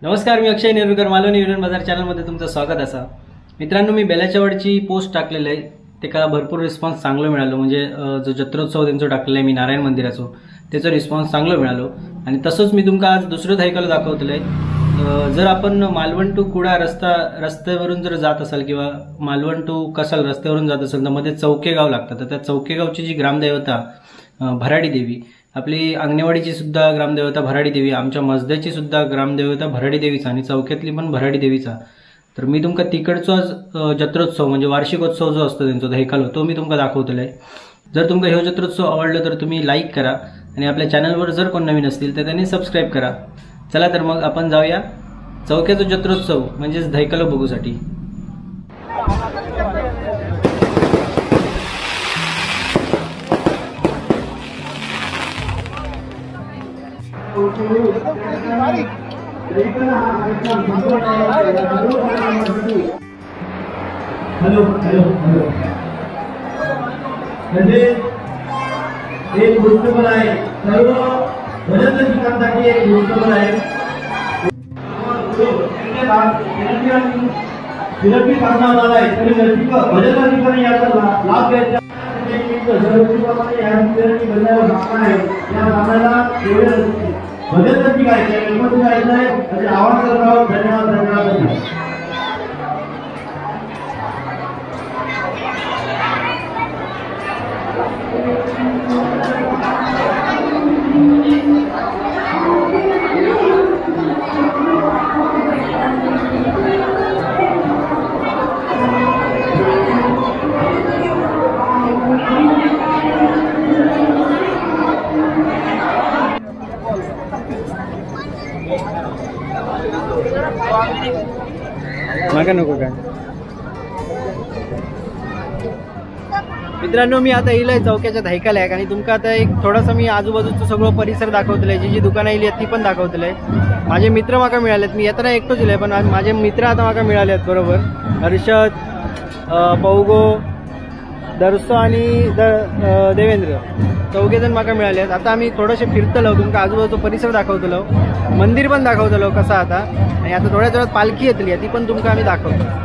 नमस्कार, मी अक्षय नेरुरकर, मालवणी युनियन बाजार चॅनलमध्ये तुमचं स्वागत असा. मित्रांनो, मी बेलाच्या वाडची पोस्ट टाकलेलं आहे, त्याला भरपूर रिस्पॉन्स चांगलं मिळालं. म्हणजे जो जत्रोत्सव त्यांचं टाकलेलं आहे मी नारायण मंदिराचं, त्याचं रिस्पॉन्स चांगलं मिळालं. आणि तसंच मी तुमका आज दुसरं धायकाला दाखवतलं आहे. जर आपण मालवण टू कुडा रस्त्यावरून जर जात असाल किंवा मालवण टू कसाल रस्त्यावरून जात असाल तर मध्ये चौकेगाव लागतं. तर त्या चौकेगावची जी ग्रामदेवता भराडी देवी, आपली अंगणेवाडीची सुद्धा ग्रामदेवता भराडी देवी, आमच्या मजद्याची सुद्धा ग्रामदेवता भराडी देवीचा आणि चौक्यातली पण भराडी देवीचा. तर मी तुमका तिकडचा जत्रोत्सव म्हणजे वार्षिकोत्सव जो असतो त्यांचा धायकालो तो मी तुमका दाखवतलो आहे. जर तुमका ह्यो जत्रोत्सव आवडला तर तुम्ही लाईक करा आणि आपल्या चॅनलवर जर कोण नवीन असतील तर त्यांनी सबस्क्राईब करा. चला तर मग आपण जाऊया चौक्याचा जत्रोत्सव म्हणजेच धायकालो बघूसाठी. हॅलो हॅलो हॅलो म्हणजे एक गोष्ट आहे, सर्व भजन शिकांसाठी एक गोष्ट आहे. विलंबी करण्यात आला आहे तरी भजन ठिकाणी याचा लाभ घ्यायचा भजन शिकायचं आहे. आवाज करत आहोत. धन्यवाद धन्यवाद. मागा नको काय. मित्रांनो, मी आता येईल चौक्याच्या धायकाला आहे आणि तुमका आता एक थोडासा मी आजूबाजूचं सगळं परिसर दाखवतलं आहे. जी दुकानं येईल ती पण दाखवतलं आहे. माझे मित्र माका मिळालेत. मी येताना एकटोच येईल पण माझे मित्र आता माका मिळाले आहेत. बरोबर, हर्षद, पौगो, दर्शो आणि देवेंद्र चौघेजण माका मिळाले आहेत. आता आम्ही थोडेसे फिरतलो, तुमका आजूबाजूचा परिसर दाखवतलो, मंदिर पण दाखवतलो कसं आता. आणि आता थोड्याच वेळात पालखी येतली ती पण तुमका आम्ही दाखवतो.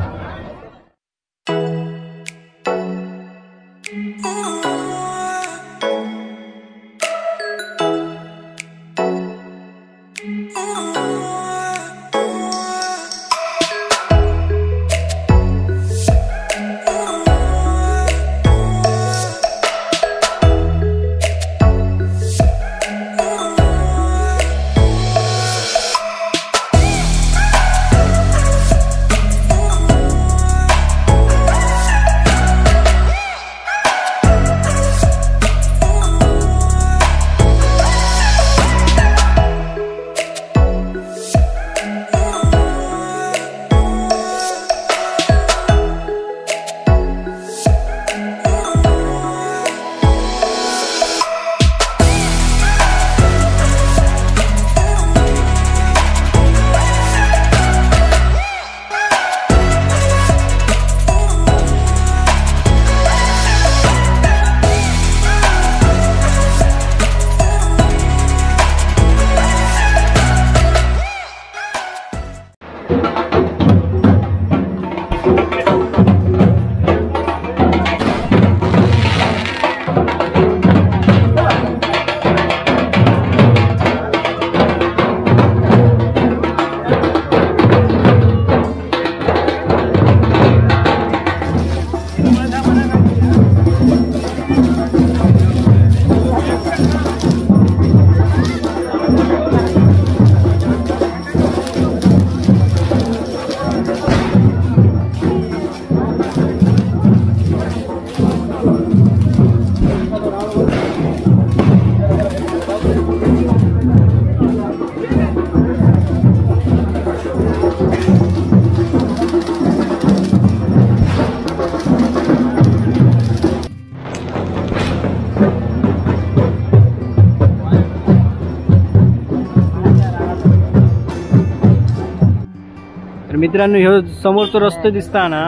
तर मित्रांनो, ह्यो समोरचा रस्तो दिसता ना,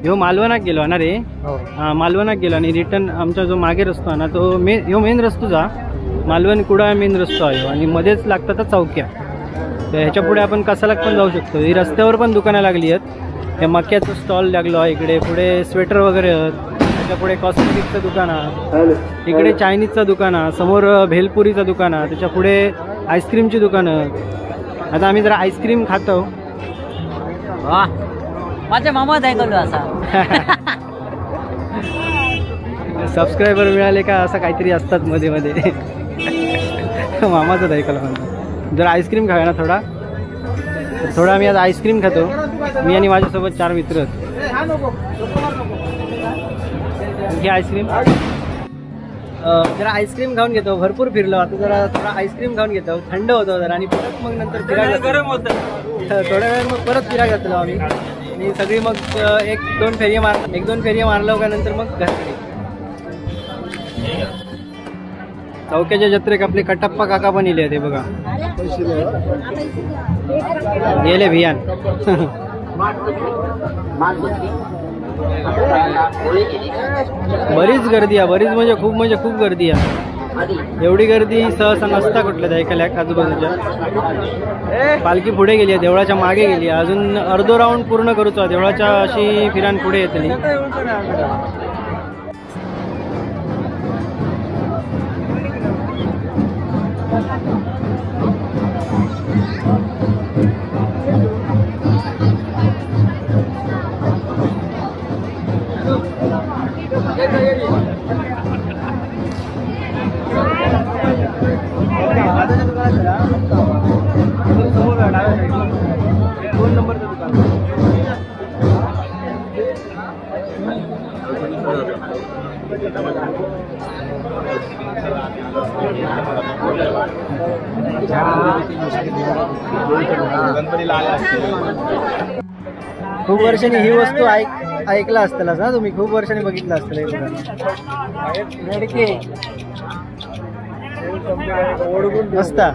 ह्यो मालवणाक गेलो ना रे. हां, मालवणाक गेलो आणि रिटर्न आमचा जो मागे रस्तो ना तो ह्यो मेन रस्तो जा मालवण कुडा मेन रस्तो आहे आणि मध्येच लागतात चौक्या. तर ह्याच्या पुढे आपण कसालाक पण जाऊ शकतो. ही रस्त्यावर पण दुकानं लागली आहेत. हे मक्याचं स्टॉल लागलो आहे इकडे. पुढे स्वेटर वगैरे आहेत. त्याच्या पुढे कॉस्मेटिकचं दुकान आहे. इकडे चायनीजचं दुकान आहे. समोर भेलपुरीचं दुकान आहे. त्याच्या पुढे आईस्क्रीमची दुकानं. आता आम्ही जरा आईस्क्रीम खातो. माझ्या मामा ऐकलो असा सबस्क्रायबर मिळाले का असं काहीतरी असतात मध्ये मध्ये. मामाचं ऐकलं म्हणतो. जर आईस्क्रीम खाऊया ना थोडा आम्ही आज आईस्क्रीम खातो. मी आणि माझ्यासोबत 4 मित्र आहेत. ही आईस्क्रीम जरा आईस्क्रीम खाऊन घेतो. भरपूर फिरलो आता. जरा थोडा आईस्क्रीम खाऊन घेतो. थंड होतो जरा आणि परत मग नंतर फिरायला गरम होतं. थोड्या वेळ मग परत फिरायला जातो आम्ही आणि सगळी मग 1-2 फेऱ्या मारलो का नंतर मग घरी. चौक्याच्या जत्रेक आपले कटप्पा काका पण इले ते बघा. गेले भियान. बरीच गर्दी आहे. बरीच म्हणजे खूप गर्दी आहे. एवढी गर्दी सहसा नसता कुठल्या ऐकायला आजूबाजूच्या. पालखी पुढे गेली आहे. देवळाच्या मागे गेली आहे. अजून अर्धो राऊंड पूर्ण करूचो. देवळाच्या अशी फिरान पुढे येतली. खूप वर्षांनी ही वस्तू ऐकला असताला ना तुम्ही. खूप वर्षांनी बघितलं असतं. असता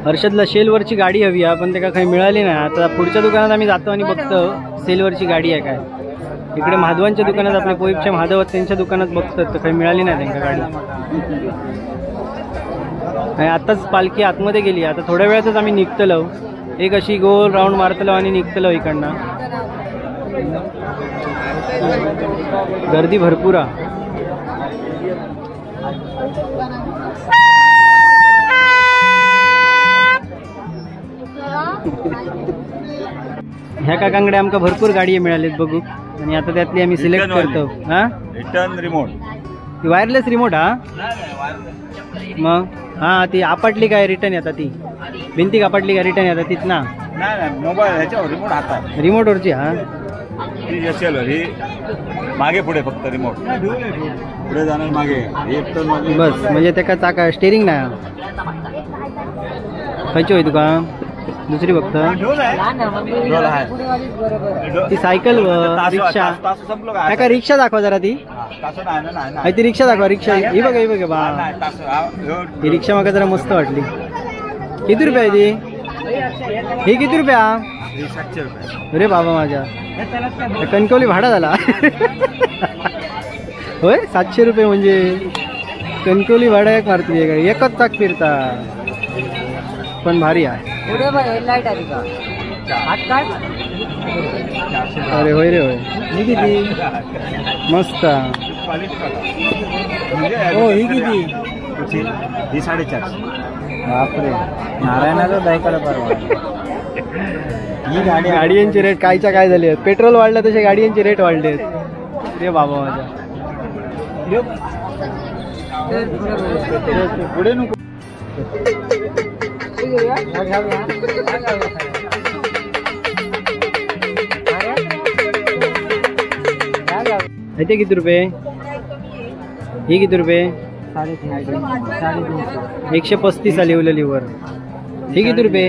हर्षदला शेलवरची गाडी हवी आहे पण ते काही मिळाली नाही. आता पुढच्या दुकानात आम्ही जातो आणि बघतो सेलवरची गाडी आहे काय. इकडे महाधवांच्या दुकानात आपले पोईपच्या महाधव त्यांच्या दुकानात बघतात तर काही मिळाली नाही त्यांना गाडी. आणि आताच पालखी आतमध्ये गेली. आता थोड्या वेळातच आम्ही निघतलो. एक अशी गोल राऊंड मारतलो आणि निघतलो इकडनं. गर्दी भरपूर आहे. ह्या काकांकडे आमका भरपूर गाडी मिळालीत बघू आणि आता त्यातली आम्ही सिलेक्ट करतो. हा रिटर्न रिमोट. ती वायरलेस रिमोट. हा मग हा ती आपटली काय रिटर्न येतात. ती भिंती आपटली काय रिटर्न येतात तीच ना. नाही मोबाईल ह्याच्यावर रिमोट हातात. रिमोटवरची. हा ही मागे पुढे फक्त रिमोट. पुढे जाणार मागे. बस म्हणजे त्याका चाका स्टेरिंग नाही. खायची होय तुका दुसरी फक्त ती सायकल रिक्षा. का रिक्षा दाखवा जरा. ती रिक्षा दाखवा. रिक्षा ही बघा बा. ही रिक्षा मला जरा मस्त वाटली. किती रुपये आहे ती. ही किती रुपया. 700 रुपये. अरे बाबा माझ्या कणकवली भाडा झाला. होय 700 रुपये म्हणजे कणकवली भाडा एक मारती गाडी. एकच चाक फिरता पण भारी आहे. अरे होय रे होय. ही किती मस्त. हो ही किती. ही 450. बापरे नारायणाचा दायकाला परवा. ही गाड्यांचे रेट कायच्या काय झाले आहेत. पेट्रोल वाढलं तसे गाड्यांचे रेट वाढले आहेत. रे बाबा माझ्या पुढे नको. किती रुपये. ही किती रुपये. 135 आली उलली वर. ही किती रुपये.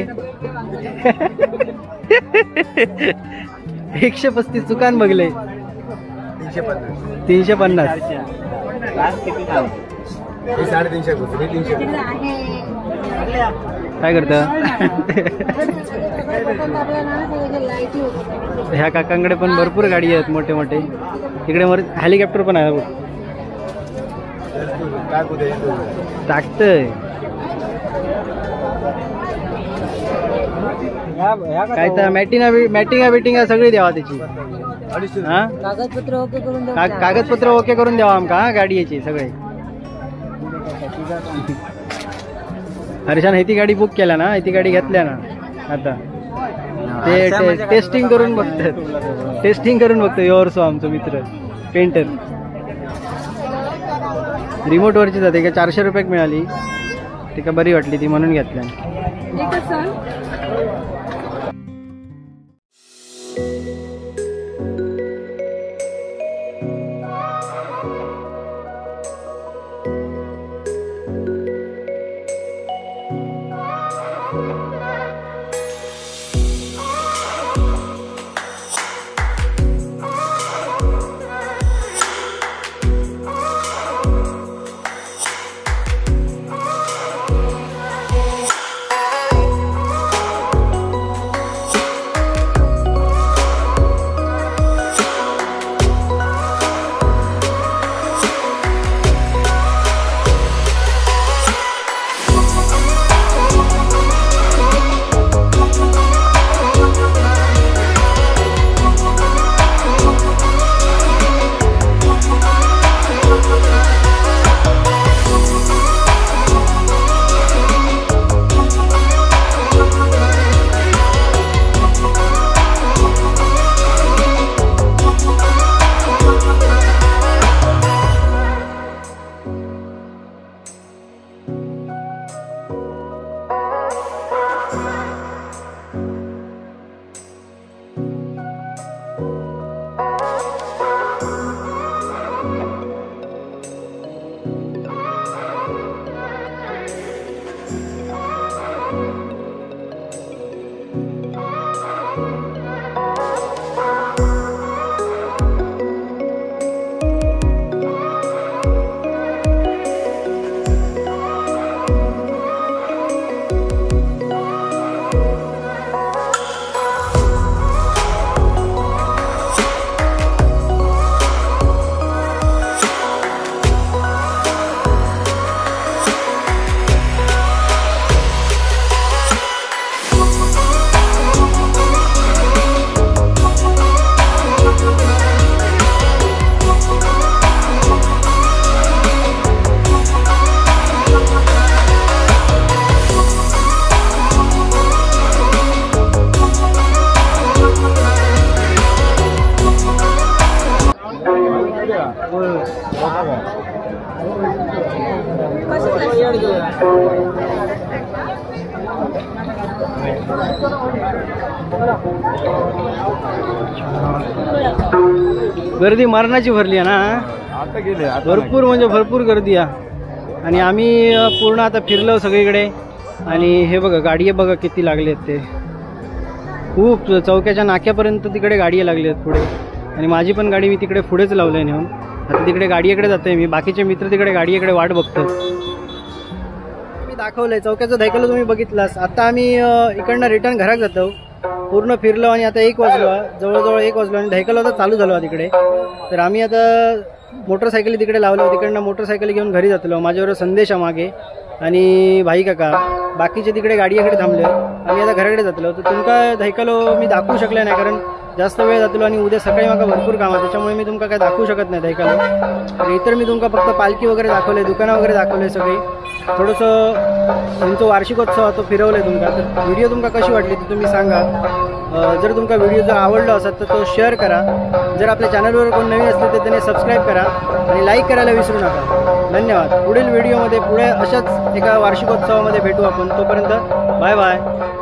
135 चुकान बघले. 350. 350. काय करता. ह्या काकांकडे पण भरपूर गाडी आहेत मोठे मोठे. तिकडे हेलिकॉप्टर पण आहे. टाकतंय काय तर मॅटिंगा बिटिंगा सगळी द्यावा त्याची हा कागदपत्र ओके करून देऊ कागदपत्र ओके करून द्यावा आमका हा गाडीची सगळे हर्षान ती गाडी बुक केला ना ती गाडी घेतल्या ना आता ते टेस्टिंग करून बघतो योरसो आमचा मित्र पेंटर रिमोट वरची जाते का 400 रुपयाक मिळाली ती का बरी वाटली ती म्हणून घेतल्या गर्दी मरणाची भरली आहे ना आता गेले भरपूर म्हणजे भरपूर गर्दी आहे आणि आम्ही पूर्ण आता फिरलो सगळीकडे आणि हे बघा गाडी बघा किती लागले आहेत ते खूप चौक्याच्या नाक्यापर्यंत तिकडे गाडी लागली आहेत पुढे आणि माझी पण गाडी मी तिकडे पुढेच लावलंय नेऊन आता तिकडे गाडीकडे जातोय मी बाकीचे मित्र तिकडे गाडीकडे वाट बघतात मी दाखवलंय चौक्याचं दाखवलं तुम्ही बघितलास आता आम्ही इकडनं रिटर्न घरात जातो पूर्ण फिरलो आणि आता 1 वाजलो जवळजवळ 1 वाजलो आणि धायकल आता चालू झालो तिकडे तर आम्ही आता मोटरसायकली तिकडे लावलो तिकडनं मोटरसायकल घेऊन घरी जातलो माझ्याबरोबर संदेशा मागे आणि भाई काका बाकीचे तिकडे गाडीकडे थांबले आम्ही आता घराकडे जातलो तर तुमका धायकलो मी दाखवू शकले नाही कारण जास्त वेळ जातलो आणि उद्या सकाळी मला भरपूर काम आहे त्याच्यामुळे मी तुमका काय दाखवू शकत नाही धायकलो तर इतर मी तुमका फक्त पालखी वगैरे दाखवले दुकानं वगैरे दाखवले सगळे थोडंसं त्यांचं वार्षिकोत्सव तो फिरवलं तुमका तर व्हिडिओ तुमका कशी वाटली ती तुम्ही सांगा जर तुमका व्हिडिओ जर आवडला असेल तर तो शेअर करा जर आपल्या चॅनलवर कोण नवीन असतील तर त्याने सबस्क्राईब करा आणि लाईक करायला विसरू नका धन्यवाद पुढील व्हिडिओमध्ये पुढे अशाच एका वार्षिकोत्सवामध्ये भेटू आपण तोपर्यंत बाय बाय